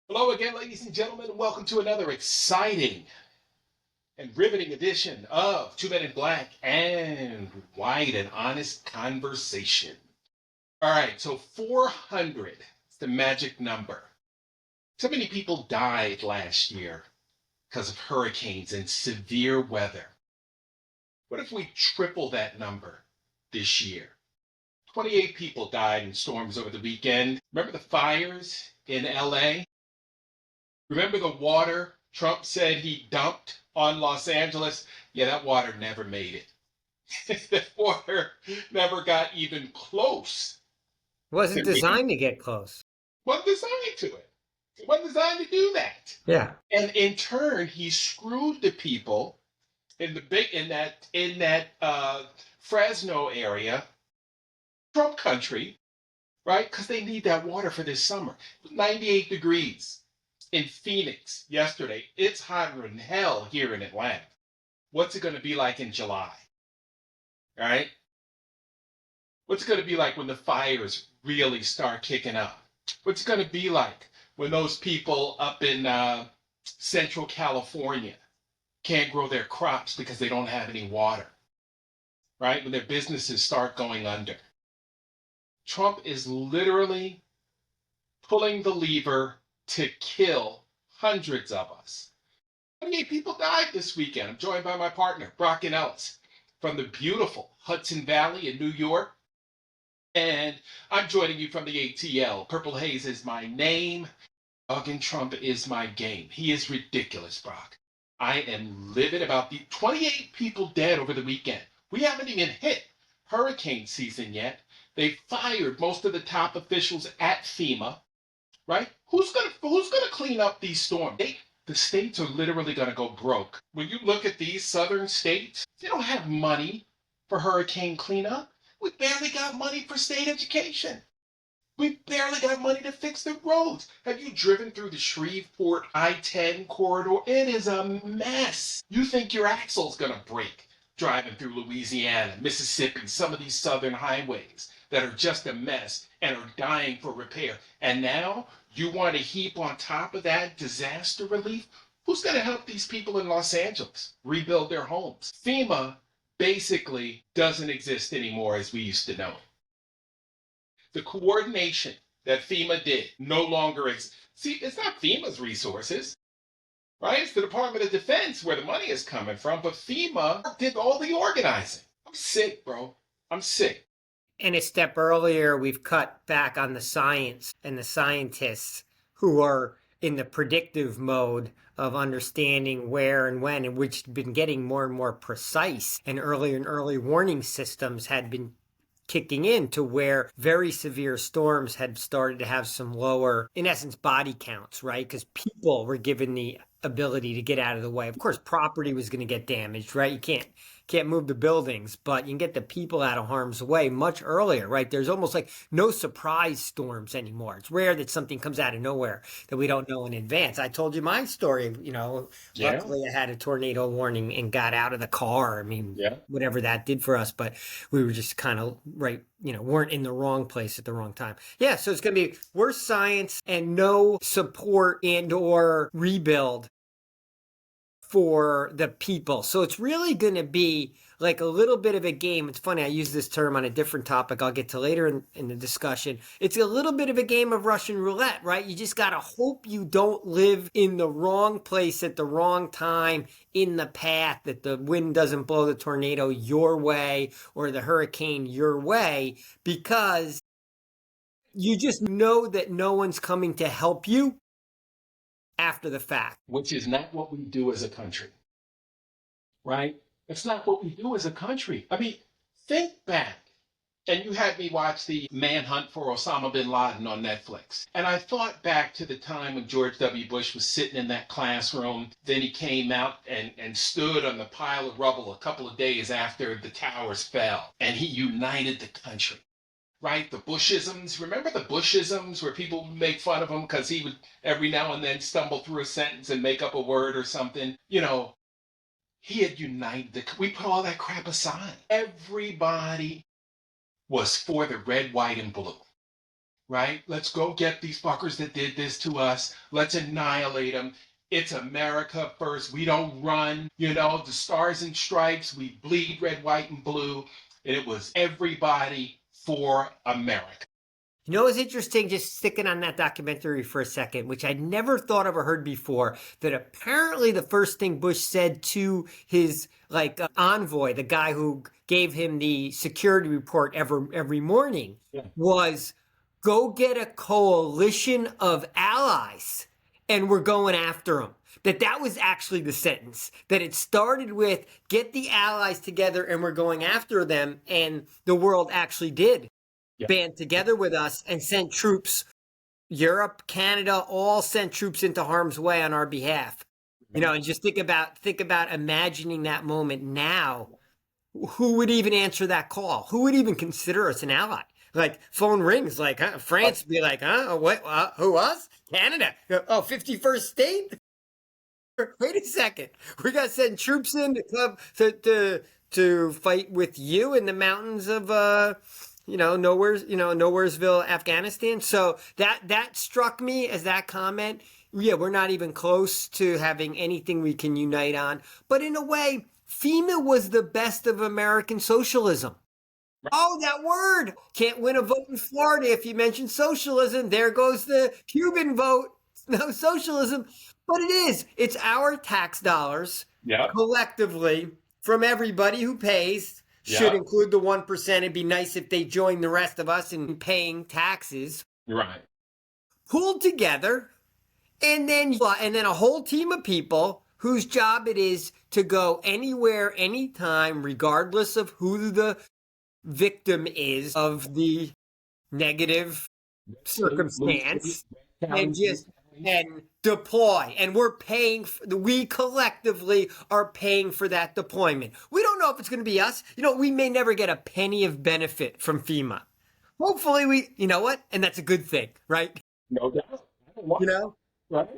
Hello again, ladies and gentlemen, and welcome to another exciting and riveting edition of Two Men in Black and White, an honest conversation. All right, so 400 is the magic number. So many people died last year because of hurricanes and severe weather. What if we triple that number this year? 28 people died in storms over the weekend. Remember the fires in LA? Remember the water Trump said he dumped on Los Angeles? Yeah, that water never made it. That water never got even close Wasn't to me. designed to get close. Wasn't designed to it. It wasn't designed to do that. Yeah. And in turn, he screwed the people in that Fresno area, Trump country, right? Because they need that water for this summer. It was 98 degrees in Phoenix yesterday. It's hotter than hell here in Atlanta. What's it going to be like in July? All right. What's it going to be like when the fires really start kicking up? What's it going to be like when those people up in Central California can't grow their crops because they don't have any water, right? When their businesses start going under. Trump is literally pulling the lever to kill hundreds of us. 28 people died this weekend. I'm joined by my partner, Brock Ganeles, from the beautiful Hudson Valley in New York. And I'm joining you from the ATL. Purple Haze is my name. Dogging Trump is my game. He is ridiculous, Brock. I am livid about the 28 people dead over the weekend. We haven't even hit hurricane season yet. They fired most of the top officials at FEMA, right? Who's gonna clean up these storms? The states are literally gonna go broke. When you look at these southern states, they don't have money for hurricane cleanup. We barely got money for state education. We barely got money to fix the roads. Have you driven through the Shreveport I-10 corridor? It is a mess. You think your axle's gonna break driving through Louisiana, Mississippi, some of these southern highways that are just a mess and are dying for repair. And now you want to heap on top of that disaster relief? Who's going to help these people in Los Angeles rebuild their homes? FEMA basically doesn't exist anymore as we used to know it. The coordination that FEMA did no longer exists. See, it's not FEMA's resources, right? It's the Department of Defense where the money is coming from, but FEMA did all the organizing. I'm sick, bro. I'm sick. And a step earlier, we've cut back on the science and the scientists who are in the predictive mode of understanding where and when, and which have been getting more and more precise. And early warning systems had been kicking in to where very severe storms had started to have some lower, in essence, body counts, right? Because people were given the ability to get out of the way. Of course, property was going to get damaged, right? You can't move the buildings, but you can get the people out of harm's way much earlier, right? There's almost like no surprise storms anymore. It's rare that something comes out of nowhere that we don't know in advance. I told you my story, Yeah, luckily I had a tornado warning and got out of the car. I mean, yeah. whatever that did for us, but we were just kind of right, weren't in the wrong place at the wrong time. Yeah, so it's going to be worse science and no support and or rebuild for the people. So it's really going to be like a little bit of a game. It's funny, I use this term on a different topic I'll get to later in the discussion. It's a little bit of a game of Russian roulette, right? You just got to hope you don't live in the wrong place at the wrong time in the path, that the wind doesn't blow the tornado your way or the hurricane your way, because you just know that no one's coming to help you after the fact. Which is not what we do as a country, right? It's not what we do as a country. I mean, think back. And you had me watch the manhunt for Osama bin Laden on Netflix. And I thought back to the time when George W. Bush was sitting in that classroom. Then he came out and stood on the pile of rubble a couple of days after the towers fell. And he united the country, right? The Bushisms. Remember the Bushisms where people make fun of him because he would every now and then stumble through a sentence and make up a word or something? He had united we put all that crap aside. Everybody was for the red, white, and blue. right? Let's go get these fuckers that did this to us. Let's annihilate them. It's America first. We don't run, the stars and stripes. We bleed red, white, and blue. And it was everybody for America. You know, it's interesting, just sticking on that documentary for a second, which I'd never thought of or heard before, that apparently the first thing Bush said to his envoy, the guy who gave him the security report every morning, was go get a coalition of allies and we're going after them. That was actually the sentence, that it started with get the allies together and we're going after them. And the world actually did band together with us and sent troops. Europe, Canada, all sent troops into harm's way on our behalf. And just think about imagining that moment now. Who would even answer that call? Who would even consider us an ally? Like, phone rings, like, France would be like, what? Who, us? Canada? Oh, 51st state? Wait a second. We got to send troops in to fight with you in the mountains of Nowheresville, Afghanistan. So that struck me as that comment. Yeah, we're not even close to having anything we can unite on. But in a way, FEMA was the best of American socialism. Oh, that word. Can't win a vote in Florida if you mention socialism. There goes the Cuban vote. No socialism. But it is. It's our tax dollars collectively from everybody who pays. Should include the 1%. It'd be nice if they joined the rest of us in paying taxes. Right. Pulled together, and then a whole team of people whose job it is to go anywhere, anytime, regardless of who the victim is of the negative circumstance, and deploy. And we collectively are paying for that deployment. We don't know if it's going to be us. We may never get a penny of benefit from FEMA. Hopefully and that's a good thing, right? No doubt. Right?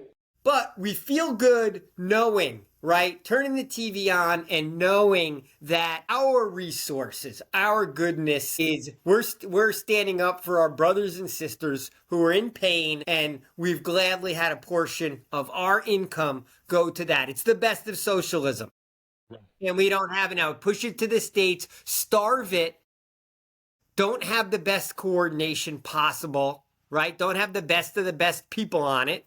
But we feel good knowing, right? Turning the TV on and knowing that our resources, our goodness is we're standing up for our brothers and sisters who are in pain, and we've gladly had a portion of our income go to that. It's the best of socialism. Right. And we don't have it now. Push it to the states, starve it, don't have the best coordination possible, right? Don't have the best of the best people on it.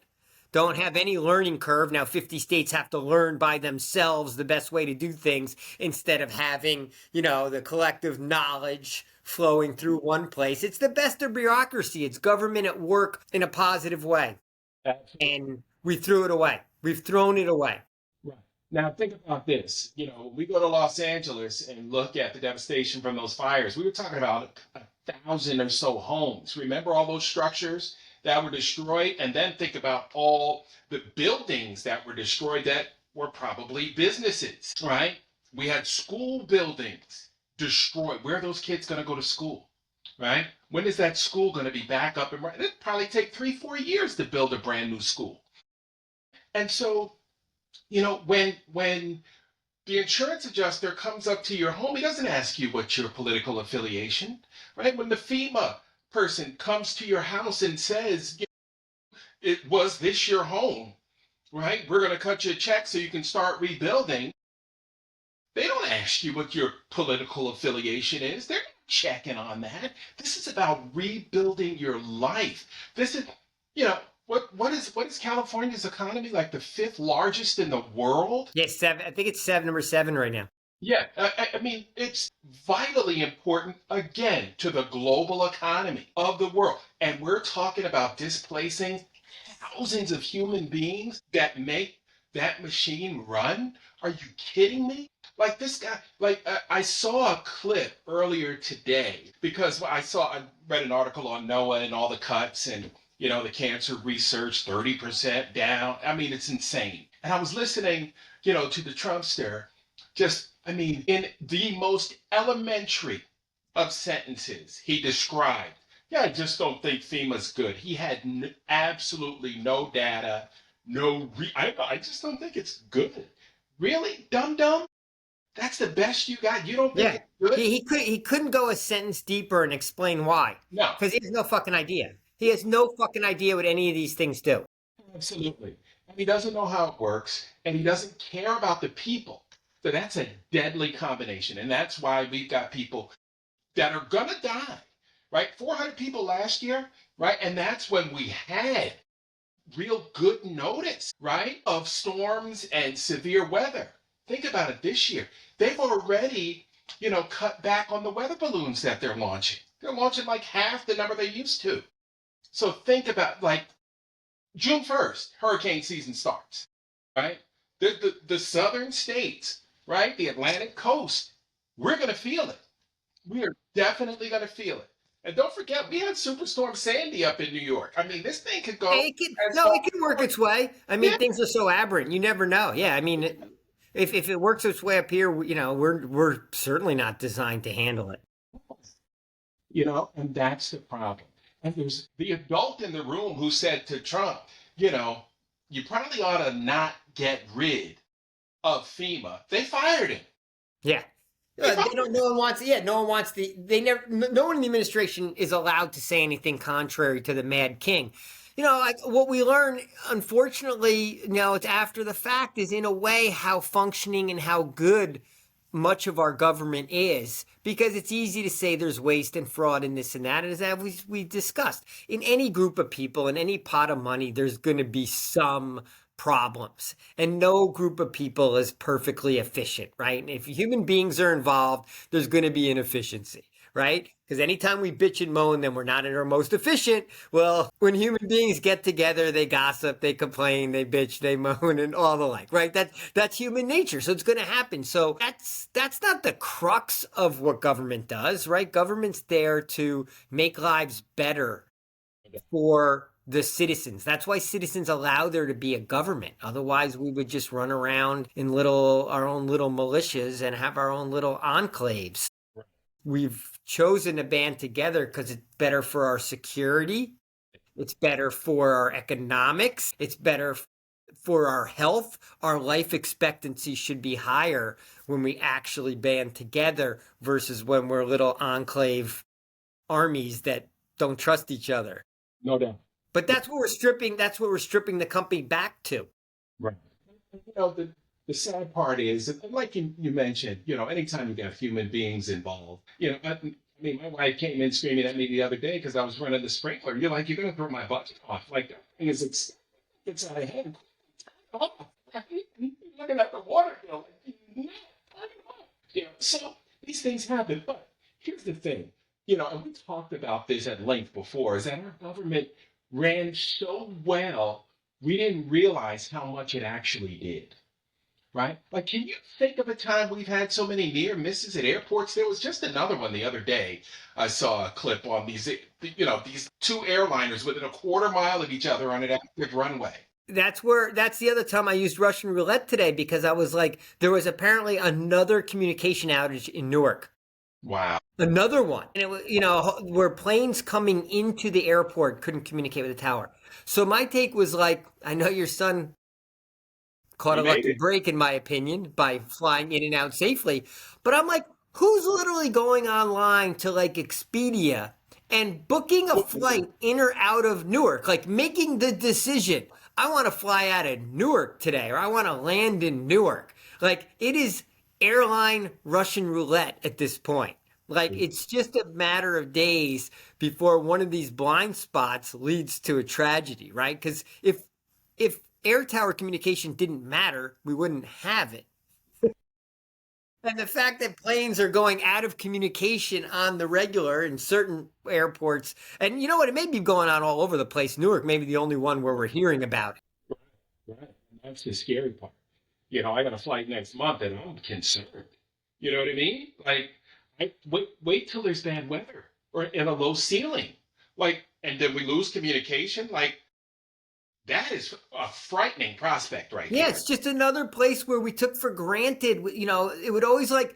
Don't have any learning curve. Now 50 states have to learn by themselves the best way to do things instead of having, the collective knowledge flowing through one place. It's the best of bureaucracy. It's government at work in a positive way. Absolutely. And we threw it away. We've thrown it away. Right. Now think about this. We go to Los Angeles and look at the devastation from those fires. We were talking about 1,000 or so homes. Remember all those structures that were destroyed? And then think about all the buildings that were destroyed that were probably businesses, right? We had school buildings destroyed. Where are those kids going to go to school, right? When is that school going to be back up and running? It'd probably take 3-4 years to build a brand new school. And so, when the insurance adjuster comes up to your home, he doesn't ask you what's your political affiliation, right? When the FEMA person comes to your house and says, was this your home, right? We're going to cut you a check so you can start rebuilding. They don't ask you what your political affiliation is. They're not checking on that. This is about rebuilding your life. This is, what is California's economy, like the 5th largest in the world? Yes, I think it's number 7 right now. Yeah, I mean, it's vitally important, again, to the global economy of the world. And we're talking about displacing thousands of human beings that make that machine run. Are you kidding me? Like this guy, I saw a clip earlier today because I read an article on NOAA and all the cuts and, the cancer research, 30% down. I mean, it's insane. And I was listening, to the Trumpster, in the most elementary of sentences, he described, I just don't think FEMA's good. He had absolutely no data, I just don't think it's good. Really? Dum-dum? That's the best you got? You don't think it's good? He couldn't go a sentence deeper and explain why. No. Because he has no fucking idea. He has no fucking idea what any of these things do. Absolutely. And he doesn't know how it works, and he doesn't care about the people. So that's a deadly combination. And that's why we've got people that are going to die, right? 400 people last year, right? And that's when we had real good notice, right? Of storms and severe weather. Think about it this year. They've already, cut back on the weather balloons that they're launching. They're launching like half the number they used to. So think about like June 1st, hurricane season starts, right? The southern states, right? The Atlantic coast, we're going to feel it. We are definitely going to feel it. And don't forget, we had Superstorm Sandy up in New York. I mean, this thing could go as far. It can work its way. I mean, Yeah. things are so aberrant. You never know. Yeah, I mean, if it works its way up here, we're certainly not designed to handle it. And that's the problem. And there's the adult in the room who said to Trump, you probably ought to not get rid of FEMA. They fired him. Yeah. They They fired don't. him. No one wants. Yeah, no one wants the. They never. No one in the administration is allowed to say anything contrary to the Mad King. Like what we learn, unfortunately, it's after the fact, is in a way how functioning and how good much of our government is, because it's easy to say there's waste and fraud and this and that. And as we discussed, in any group of people, in any pot of money, there's going to be some problems, and no group of people is perfectly efficient, right? And if human beings are involved, there's going to be inefficiency, right? Because anytime we bitch and moan, then we're not at our most efficient. Well, when human beings get together, they gossip, they complain, they bitch, they moan, and all the like, right? That's human nature, so it's going to happen. So that's not the crux of what government does, right? Government's there to make lives better for the citizens. That's why citizens allow there to be a government. Otherwise, we would just run around in our own little militias and have our own little enclaves. We've chosen to band together because it's better for our security. It's better for our economics. It's better for our health. Our life expectancy should be higher when we actually band together versus when we're little enclave armies that don't trust each other. No doubt. But that's what we're stripping. That's what we're stripping the company back to. Right. The sad part is, and like you mentioned, anytime you got human beings involved, I mean, my wife came in screaming at me the other day because I was running the sprinkler. You're like, you're going to throw my budget off. Like, that thing is, it's out of hand. Oh, looking at the water bill. Like, no, turn it off. So these things happen. But here's the thing, and we talked about this at length before, is that our government ran so well, we didn't realize how much it actually did. Right? Like, can you think of a time we've had so many near misses at airports? There was just another one the other day. I saw a clip on these two airliners within a quarter mile of each other on an active runway. That's the other time I used Russian roulette today, because I was like, there was apparently another communication outage in Newark. Wow. Another one. And it was, where planes coming into the airport couldn't communicate with the tower. So my take was like, I know your son caught a lucky break, in my opinion, by flying in and out safely. But I'm like, who's literally going online to like Expedia and booking a flight in or out of Newark, like making the decision, I want to fly out of Newark today, or I want to land in Newark. Like, it is airline Russian roulette at this point. Like, it's just a matter of days before one of these blind spots leads to a tragedy, right? Because if air tower communication didn't matter, we wouldn't have it. And the fact that planes are going out of communication on the regular in certain airports, and you know what, it may be going on all over the place. Newark may be the only one where we're hearing about it. Right. That's the scary part. I got a flight next month and I'm concerned. You know what I mean? Like, wait till there's bad weather or in a low ceiling. Like, and then we lose communication. Like, that is a frightening prospect right Yeah, there. it's just another place where we took for granted, it was always like,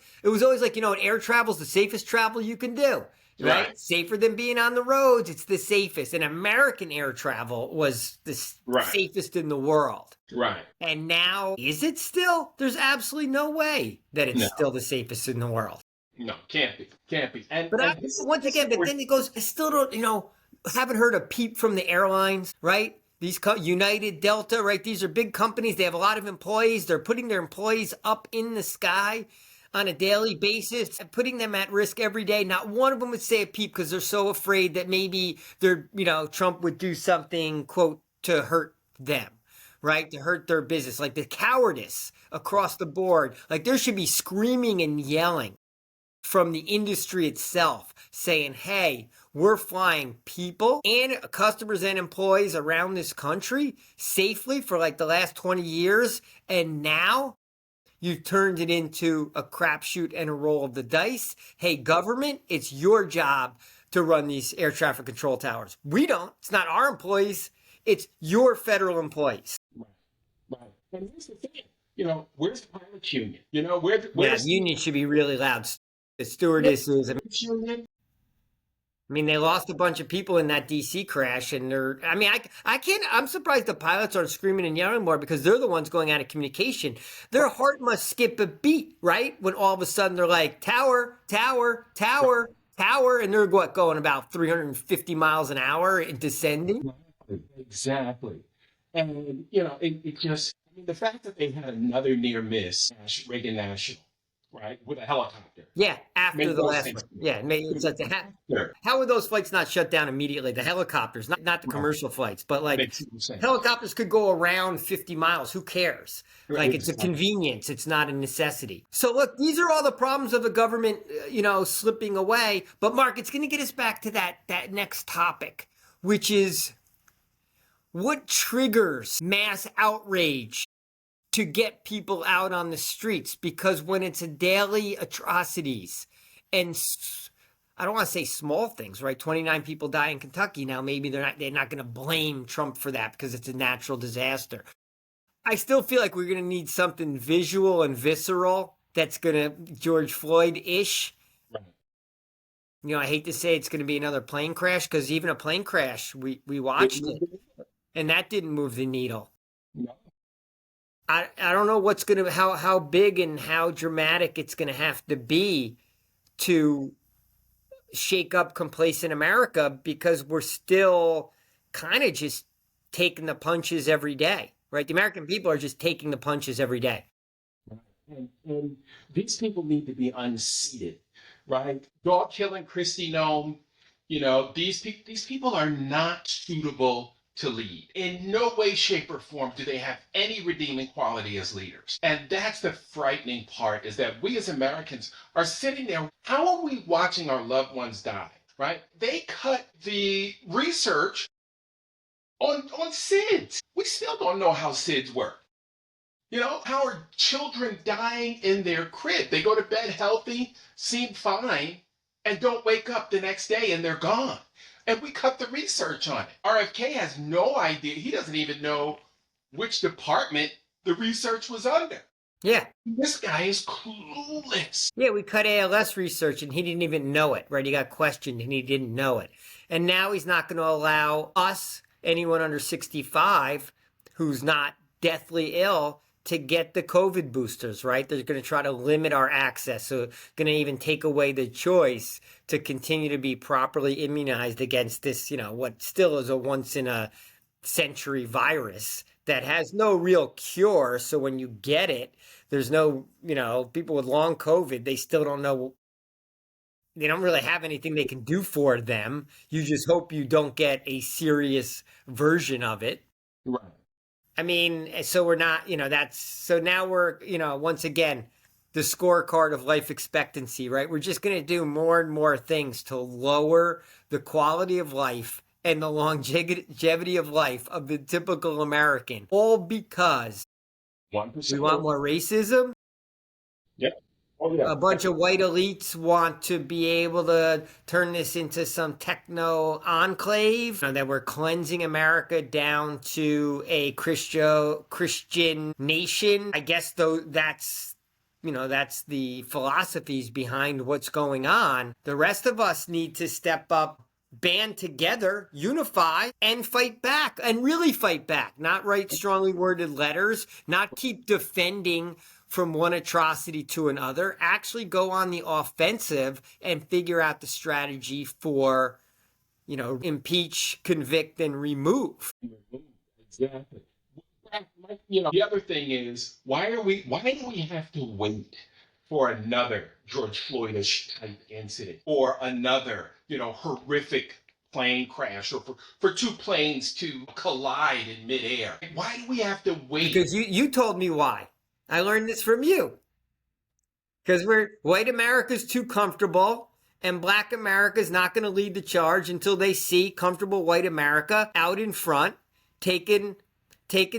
air travel is the safest travel you can do, right? Safer than being on the roads. It's the safest. And American air travel was the safest in the world. Right. And now, is it still? There's absolutely no way that it's still the safest in the world. No, can't be. But once again, but then it goes, I still don't, haven't heard a peep from the airlines, right? These United, Delta, right? These are big companies. They have a lot of employees. They're putting their employees up in the sky on a daily basis, putting them at risk every day. Not one of them would say a peep because they're so afraid that maybe Trump would do something, quote, to hurt them, right? To hurt their business. Like the cowardice across the board. Like there should be screaming and yelling from the industry itself saying, hey, we're flying people and customers and employees around this country safely for like the last 20 years. And now you've turned it into a crapshoot and a roll of the dice. Hey, government, it's your job to run these air traffic control towers. We don't. It's not our employees. It's your federal employees. Right. And here's the thing. Where's the pilots union? The union should be really loud. The stewardesses. I mean, they lost a bunch of people in that DC crash, and I'm surprised the pilots aren't screaming and yelling more because they're the ones going out of communication. Their heart must skip a beat, right? When all of a sudden they're like, tower, tower, tower, tower, and they're going about 350 miles an hour and descending. Exactly. And, the fact that they had another near miss at Reagan National, right, with a helicopter. Yeah, after the last one. Yeah, it's like how would those flights not shut down immediately? The helicopters, not the commercial flights, but like helicopters could go around 50 miles. Who cares? Like it's a convenience. It's not a necessity. So look, these are all the problems of the government, slipping away. But Mark, it's going to get us back to that next topic, which is what triggers mass outrage to get people out on the streets, because when it's a daily atrocities and I don't want to say small things, right? 29 people die in Kentucky. Now, maybe they're not going to blame Trump for that because it's a natural disaster. I still feel like we're going to need something visual and visceral that's going to George Floyd-ish. Right. I hate to say it's going to be another plane crash because even a plane crash, we watched it. And that didn't move the needle. No. I don't know what's going to, how big and how dramatic it's going to have to be to shake up complacent America, because we're still kind of just taking the punches every day, right? The American people are just taking the punches every day. And these people need to be unseated, right? Dog killing Kristi Noem, these people are not suitable to lead. In no way, shape, or form do they have any redeeming quality as leaders. And that's the frightening part, is that we as Americans are sitting there. How are we watching our loved ones die, right? They cut the research on SIDS. We still don't know how SIDS work. How are children dying in their crib? They go to bed healthy, seem fine, and don't wake up the next day and they're gone. And we cut the research on it. RFK has no idea. He doesn't even know which department the research was under. Yeah. This guy is clueless. Yeah, we cut ALS research and he didn't even know it, right? He got questioned and he didn't know it. And now he's not going to allow us, anyone under 65 who's not deathly ill, to get the COVID boosters, right? They're going to try to limit our access. So going to even take away the choice to continue to be properly immunized against this, what still is a once in a century virus that has no real cure. So when you get it, there's no, people with long COVID, they still don't know. They don't really have anything they can do for them. You just hope you don't get a serious version of it. Right. I mean, so we're not, so now we're, once again, the scorecard of life expectancy, right? We're just going to do more and more things to lower the quality of life and the longevity of life of the typical American, all because 1%. We want more racism. Yeah. Oh, yeah. A bunch of white elites want to be able to turn this into some techno enclave, that we're cleansing America down to a Christian nation. I guess though that's the philosophies behind what's going on. The rest of us need to step up, band together, unify, and fight back, and really fight back. Not write strongly worded letters, not keep defending from one atrocity to another. Actually go on the offensive and figure out the strategy for impeach, convict, and remove. Exactly. The other thing is, why do we have to wait for another George Floyd-ish type incident or another, horrific plane crash or for two planes to collide in midair? Why do we have to wait? Because you told me why. I learned this from you. Because white America's too comfortable, and black America's not going to lead the charge until they see comfortable white America out in front taking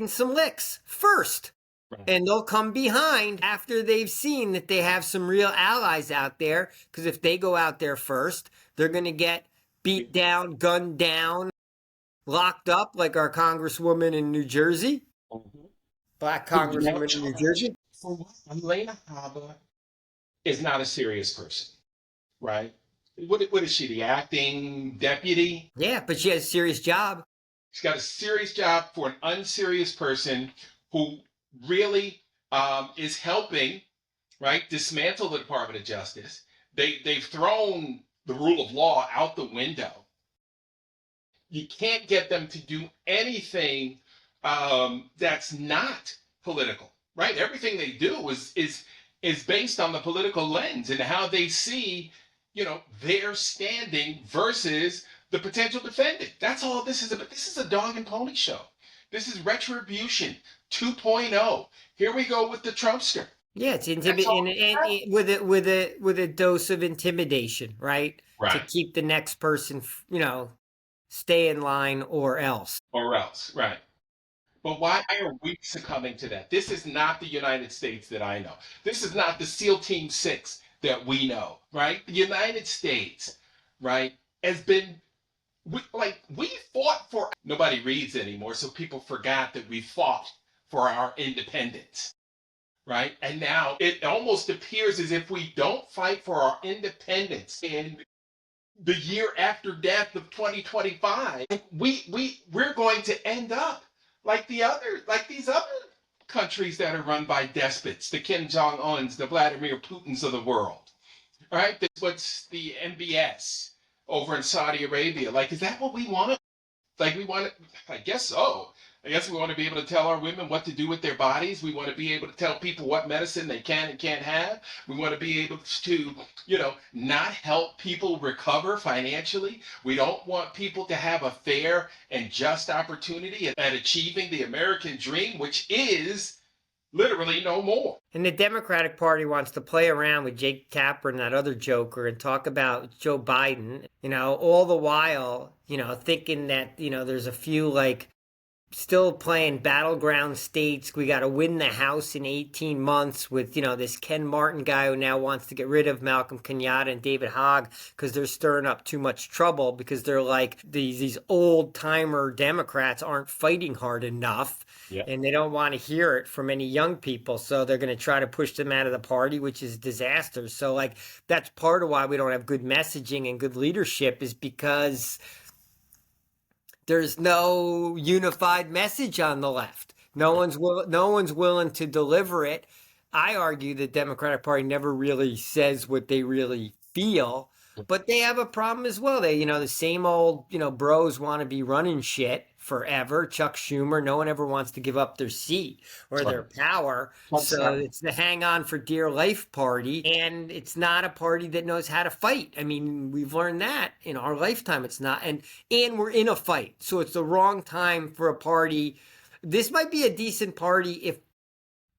some licks first. Right. And they'll come behind after they've seen that they have some real allies out there. Because if they go out there first, they're going to get beat down, gunned down, locked up like our congresswoman in New Jersey. Mhm. Black congresswoman in New Jersey. For what? Elena Haba is not a serious person, right? What is she, the acting deputy? Yeah, but she has a serious job. She's got a serious job for an unserious person who really is helping, right, dismantle the Department of Justice. They've thrown the rule of law out the window. You can't get them to do anything that's not political, right? Everything they do is based on the political lens and how they see, their standing versus the potential defendant. That's all this is about. This is a dog and pony show. This is retribution 2.0. Here we go with the Trumpster. Yeah, it's intimidating, and with a dose of intimidation, right? Right. To keep the next person, stay in line or else. Or else, right. But why are we succumbing to that? This is not the United States that I know. This is not the SEAL Team 6 that we know, right? The United States, right, has been, we fought for, nobody reads anymore, so people forgot that we fought for our independence, right? And now it almost appears as if we don't fight for our independence in the year after death of 2025, we're going to end up like these other countries that are run by despots, the Kim Jong Uns, the Vladimir Putins of the world, right? That's what's the MBS over in Saudi Arabia. Like, is that what we want? Like, we want to, I guess so. I guess we want to be able to tell our women what to do with their bodies. We want to be able to tell people what medicine they can and can't have. We want to be able to, not help people recover financially. We don't want people to have a fair and just opportunity at achieving the American dream, which is literally no more. And the Democratic Party wants to play around with Jake Tapper and that other joker and talk about Joe Biden, all the while, thinking that, there's a few still playing battleground states. We got to win the House in 18 months with, this Ken Martin guy who now wants to get rid of Malcolm Kenyatta and David Hogg because they're stirring up too much trouble because they're like these old timer Democrats aren't fighting hard enough. Yeah. And they don't want to hear it from any young people. So they're going to try to push them out of the party, which is disaster. So that's part of why we don't have good messaging and good leadership is because there's no unified message on the left. No one's willing to deliver it. I argue the Democratic Party never really says what they really feel, but they have a problem as well. They, the same old, bros want to be running shit forever. Chuck Schumer, no one ever wants to give up their seat or their power. So it's the hang on for dear life party. And it's not a party that knows how to fight. I mean, we've learned that in our lifetime. It's not. And we're in a fight. So it's the wrong time for a party. This might be a decent party if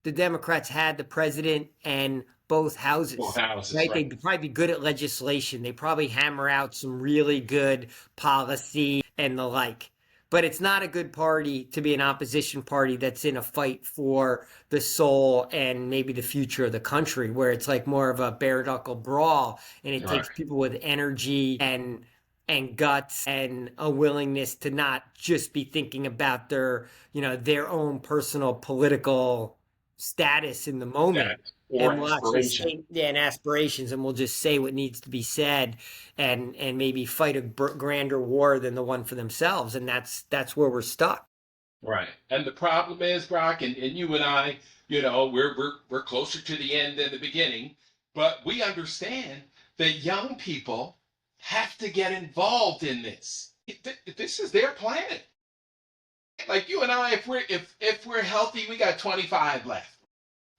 the Democrats had the president and both houses. Right? They'd probably be good at legislation. They probably hammer out some really good policy and the like. But it's not a good party to be an opposition party that's in a fight for the soul and maybe the future of the country, where it's like more of a bare knuckle brawl, and it takes people with energy and guts and a willingness to not just be thinking about their own personal political status in the moment. Or aspiration. And aspirations, and we'll just say what needs to be said, and maybe fight a grander war than the one for themselves, and that's where we're stuck. Right, and the problem is, Brock, and you and I, we're closer to the end than the beginning, but we understand that young people have to get involved in this. This is their planet. Like you and I, if we're healthy, we got 25 left.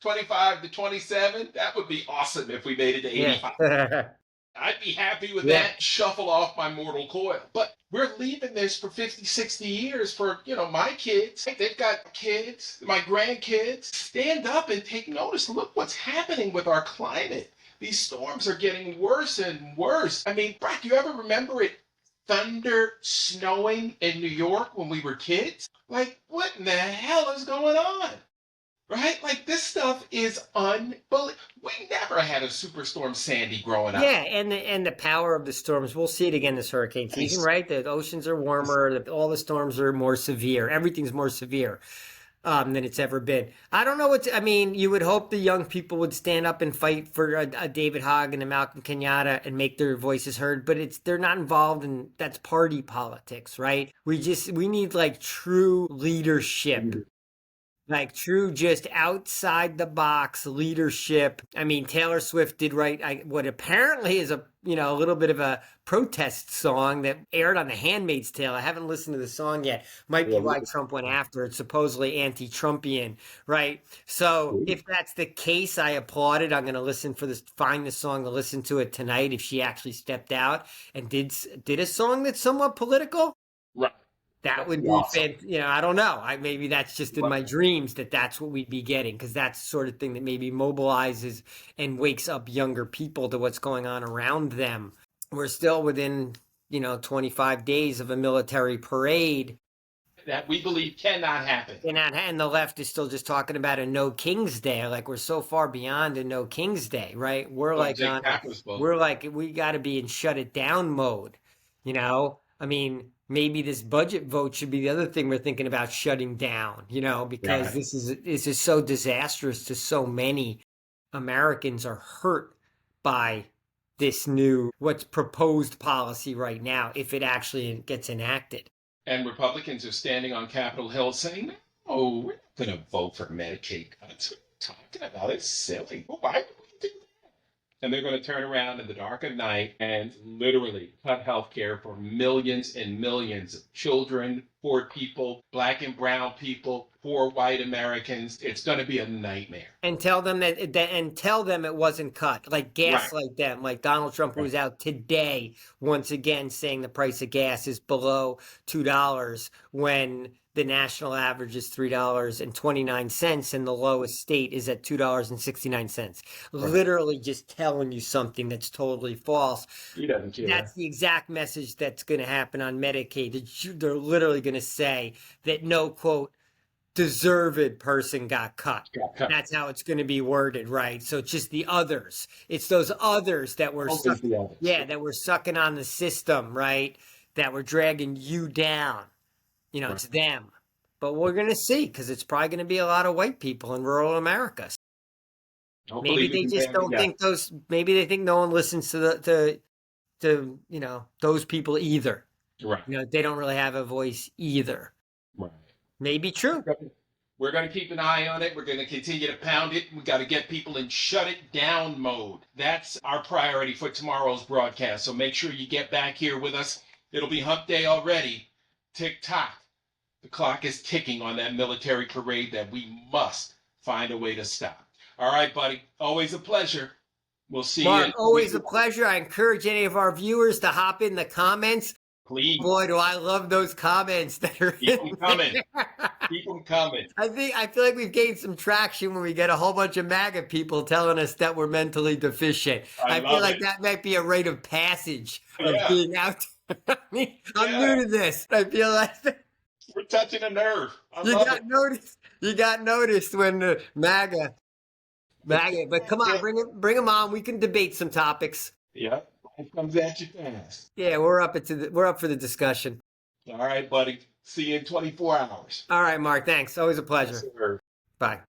25 to 27, that would be awesome if we made it to 85. Yeah. I'd be happy with Yeah. that, shuffle off my mortal coil. But we're leaving this for 50, 60 years for, my kids. They've got kids, my grandkids. Stand up and take notice. Look what's happening with our climate. These storms are getting worse and worse. I mean, Brock, you ever remember it thunder snowing in New York when we were kids? Like, what in the hell is going on? Right? Like this stuff is unbelievable. We never had a superstorm Sandy growing up. Yeah, and the power of the storms. We'll see it again this hurricane season, right? The oceans are warmer. All the storms are more severe. Everything's more severe than it's ever been. I don't know I mean, you would hope the young people would stand up and fight for a David Hogg and a Malcolm Kenyatta and make their voices heard, but they're not involved in that's party politics, right? We need like true leadership. Like true, just outside the box leadership. I mean, Taylor Swift did write what apparently is a little bit of a protest song that aired on The Handmaid's Tale. I haven't listened to the song yet. Might be why Trump went after it. Supposedly anti-Trumpian, right? So if that's the case, I applaud it. I'm going to find the song to listen to it tonight. If she actually stepped out and did a song that's somewhat political, Right. that would be awesome. I don't know. Maybe that's just in my dreams that's what we'd be getting, because that's the sort of thing that maybe mobilizes and wakes up younger people to what's going on around them. We're still within, 25 days of a military parade. That we believe cannot happen. And the left is still just talking about a no King's Day. Like we're so far beyond a no King's Day, right? We're we got to be in shut it down mode, I mean, maybe this budget vote should be the other thing we're thinking about shutting down, because this is so disastrous to so many. Americans are hurt by this new, what's proposed policy right now, if it actually gets enacted. And Republicans are standing on Capitol Hill saying, no, we're not going to vote for Medicaid cuts. What are you talking about? It's silly. Why would we do that? And they're going to turn around in the dark of night and literally cut health care for millions and millions of children, poor people, black and brown people, poor white Americans. It's going to be a nightmare. And tell them it wasn't cut. Like gaslight them. Like Donald Trump, who was out today once again saying the price of gas is below $2 when the national average is $3.29 and the lowest state is at $2.69. Literally just telling you something that's totally false. He doesn't care. That's the exact message that's going to happen on Medicaid. They're literally going to say that no, quote, deserved person got cut. That's how it's going to be worded, right? So it's just the others. It's those others that were that were sucking on the system, right? That were dragging you down. It's them. But we're going to see, because it's probably going to be a lot of white people in rural America. Maybe they just don't think maybe they think no one listens to those people either. Right. They don't really have a voice either. Right. Maybe true. We're going to keep an eye on it. We're going to continue to pound it. We got to get people in shut it down mode. That's our priority for tomorrow's broadcast. So make sure you get back here with us. It'll be hump day already. Tick tock. The clock is ticking on that military parade that we must find a way to stop. All right, buddy. Always a pleasure. We'll see you. Mark, always a pleasure. I encourage any of our viewers to hop in the comments. Please. Boy, do I love those comments that are Keep them coming. Keep them coming. I feel like we've gained some traction when we get a whole bunch of MAGA people telling us that we're mentally deficient. I feel like that might be a rite of passage of being out. I'm new to this. I feel like we're touching a nerve. You got noticed when the MAGA. But come on, bring them on. We can debate some topics. Yeah, it comes at you fast. Yeah, we're up for the discussion. All right, buddy. See you in 24 hours. All right, Mark. Thanks. Always a pleasure. Yes, sir. Bye.